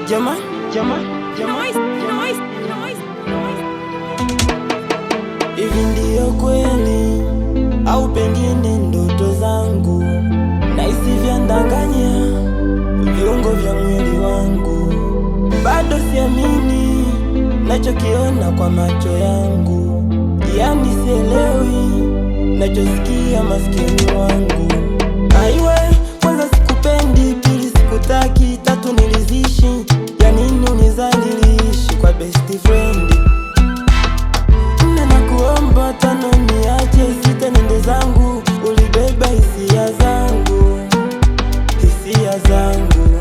Jaman. Hivi ndio kweli au pengine ndoto zangu? Nahisi vyandanganya viungo vya mwili wangu. Bado siamini nachokiona kwa macho yangu, yani sielewi nachosikia masikini wangu. Aiwe, kwanza sikupendi, pili sikutaki, tatu nilizishi. Ya nini unizalilishi kwa best friend? Nne nakuomba, tano niache, sita nende zangu. Ulibeba hisia zangu, hisia zangu.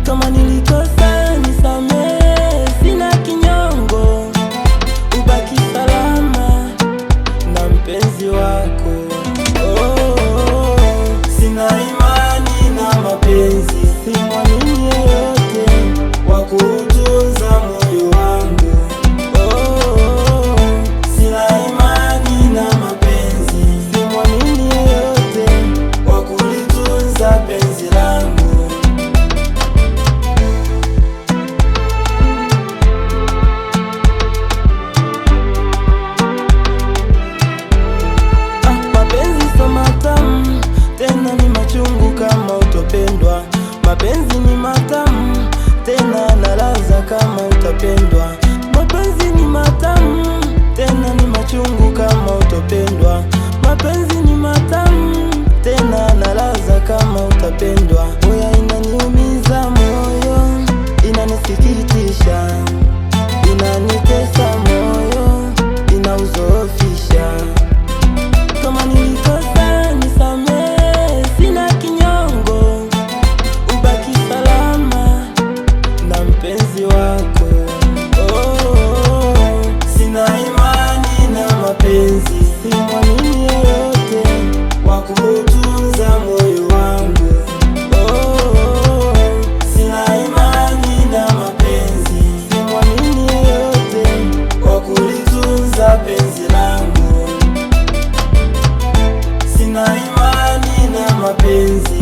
Kama nilikosa nisamehe, sina kinyongo. Ubaki salama na mpenzi wako. Sina imani na mapenzi, simwamini yeyote wa kuutunza moyo wangu. Sina imani na mapenzi, simwamini yeyote wa kulitunza penzi langu. Mapenzi so matamu, tena ni machungu kama utopendwa. Mapenzi ni matamu, tena na ladha kama utapendwa. Mapenzi ni matamu, tena ni machungu kama utopendwa. Mapenzi ni matamu, tena na ladha kama utapendwa. Oya, inaniumiza moyo, inanisikitisha, inanitesa moyo, inauzofisha. Kama nilikosa nisamehe, sina kinyongo. Ubaki salama na mpenzi wako. Sina imani na mapenzi, simwamini yeyote wa kuutunza moyo wangu. Sina imani na mapenzi, simwamini yeyote wa kulitunza penzi langu. Sina imani na mapenzi.